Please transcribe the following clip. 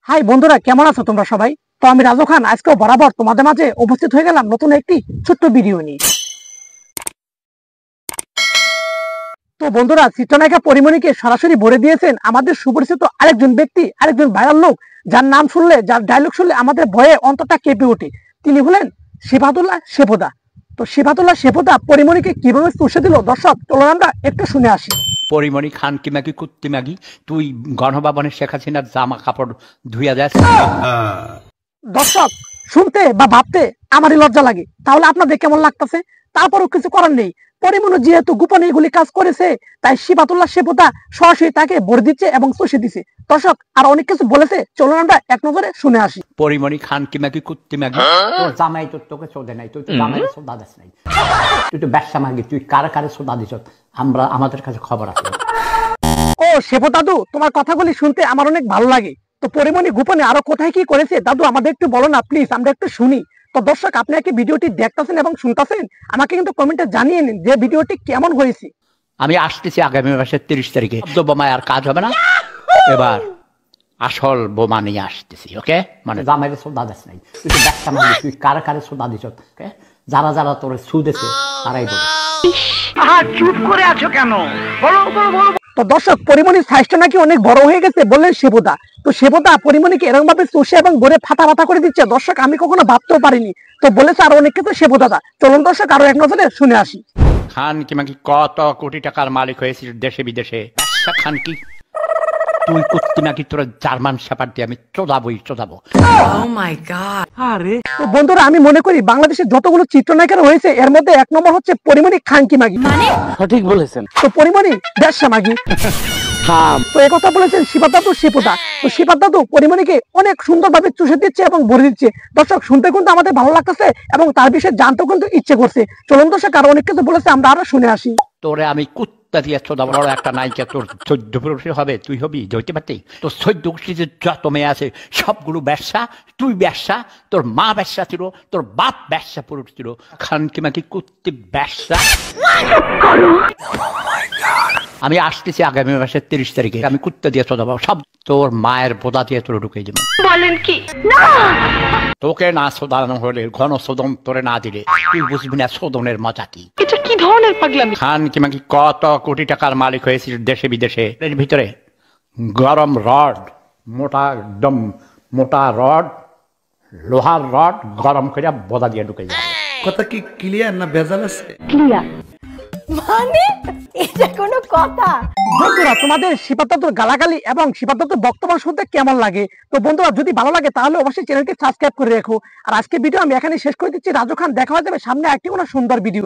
High বন্ধুরা, কেমন আছো তোমরা সবাই? তো আমি রাজু খান আজকেও বরাবর তোমাদের মাঝে উপস্থিত হয়ে গেলাম নতুন একটি ছোট্ট ভিডিও নিয়ে। তো বন্ধুরা, চিত্রনায়িকা পরিমণিকে সরাসরি ভরে দিয়েছেন আমাদের সুপরিচিত আরেকজন ব্যক্তি, আরেকজন ভাইরাল লোক, যার নাম শুনলে, যার ডায়লগ শুনলে আমাদের ভয়ে অন্তরটা কেঁপে ওঠে। তিনি হলেন সিফাতুল্লাহ সেপদা। তো সিফাতুল্লাহ সেপদা পরিমণিকে কিভাবে চুষে দিল, দর্শক চলুন আমরা একটু শুনে আসি। পরিমণি খান কি মাগি কুত্তি মাগি, তুই গণভবনের শেখ হাসিনার জামা কাপড় ধুইয়া যাস। দর্শক, শুনতে বা ভাবতে আমারই লজ্জা লাগে, তাহলে আপনাদের কেমন লাগতেছে? তারপরও কিছু করার নেই। পরিমণি যেহেতু গোপনে এগুলি কাজ করেছে, তাই সিফাতুল্লাহ সেপদা সরাসরি তাকে ভরে দিচ্ছে এবং চষে দিচ্ছে। দর্শক আর অনেক কিছু বলেছে, চলুন আমরা এক নজরে শুনে আসি। পরিমণি খান কি মাগি কুত্তি মাগি, তোর জামাই তোকে চোদে নাই, তুই তো জামাই সোদা দিস নাই, তুই তো ব্যবসা মাগি, তুই কারে কারে সোদা দিস, আমাদের কাছে খবর আছে। ও সেপো দাদু, তোমার কথাগুলি শুনতে আমার অনেক ভালো লাগে। তো পরিমণি গোপনে আরো কোথায় কি করেছে দাদু, আমাদের একটু বলো না প্লিজ, আমরা একটু শুনি। তো দর্শক, আপনি কি ভিডিওটি দেখতেছেন এবং শুনতেছেন? আমাকে কিন্তু কমেন্টে জানিয়ে নিন যে ভিডিওটি কেমন হয়েছে। আমি আসতেছি আগামী মাসের 30 তারিখে। বোমায় আর কাজ হবে না, এবার আসল বোমা নিয়ে আসতেছি। ওকে, মানে জামাইরে সোদা দিস নাই, তুই তো ব্যবসা মাগি, তুই কারে কারে সোদা দিস। ওকে, যারা যারা তোর সুদেছে তারাই বলে। চুপ করে আছো কেন? বলো বলো বলো। তো দর্শক, পরিমণির সাইজটা নাকি অনেক বড় হয়ে গেছে বললেন সেবদা। তো সেবদা পরিমণিকে এরকম ভাবে চষে এবং গড়ে ফাটা ফাটা করে দিচ্ছে, দর্শক আমি কখনো ভাবতেও পারিনি। তো বলেছে আরো অনেক কিছু সেবদাদা। চলুন দর্শক আরো এক নজরে শুনে আসি। খান কি মাগি কত কোটি টাকার মালিক হয়েছিস দেশে বিদেশে। ব্যবসা খান কি তুই করতে নাকি তোর জার্মান শেপার্ড দিয়ে আমি চোদাবই চোদাবো। তো বন্ধুরা, আমি মনে করি বাংলাদেশের যতগুলো চিত্রনায়িকা রয়েছে এর মধ্যে এক নম্বর হচ্ছে পরিমণি খানকি মাগি। সঠিক বলেছেন। তো পরিমণি ব্যবসা মাগি। তো এই কথা বলেছেন শিবাত দাদু সেপদা। তো শিবাত দাদু পরিমণিকে অনেক সুন্দর ভাবে চুষে দিচ্ছে এবং ভরে দিচ্ছে। দর্শক শুনতে কিন্তু আমাদের ভালো লাগতেছে এবং তার বিষয়ে জানতেও কিন্তু ইচ্ছে করছে। চলুন দর্শক আরো অনেক কিছু বলেছে, আমরা আরো শুনে আসি। তোরে আমি কুত্তা দিয়ে চোদাবো। বড় একটা নায়িকা তোর 14 পুরুষে হবে, তুই হবি ধরতে পারতি? তোর 14 গোষ্ঠীতে যত মেয়ে আছে সবগুলো ব্যবসা, তুই ব্যবসা, তোর মা ব্যবসা ছিল, তোর বাপ ব্যবসা পুরুষ ছিল। খান কি মাকি কুত্তি ব্যবসা। আমি আসতেছি আগামী মাসের 30 তারিখে। আমি কুত্তা দিয়ে চোদাবো, সব তোর মায়ের বোদা দিয়ে তোর ঢুকে দেবো। বলেন কি? না, তোকে না শোধানো হলে, ঘন শোধন তোরে না দিলে তুই বুঝবি না শোধনের মজা কি। এটা কি ধরনের পাগলামি? খান কি মাকি কত কোটি টাকার মালিক হয়েছিস দেশে বিদেশে। এর ভিতরে গরম রড, মোটা একদম মোটা রড, লোহার রড গরম করে বোদা দিয়ে ঢুকে যাবে। কথা কি ক্লিয়ার না ভেজাল আছে? ক্লিয়ার। মানে এটা কোনো কথা? বন্ধুরা, তোমাদের শিবাত দাদুর গালাগালি এবং শিবাত দাদুর বক্তব্য শুনতে কেমন লাগে? তো বন্ধুরা, যদি ভালো লাগে তাহলে অবশ্যই চ্যানেলটি সাবস্ক্রাইব করে রেখো। আর আজকে ভিডিও আমি এখানে শেষ করে দিচ্ছি। রাজু খান, দেখা হয়ে যাবে সামনে একটি কোনো সুন্দর ভিডিও।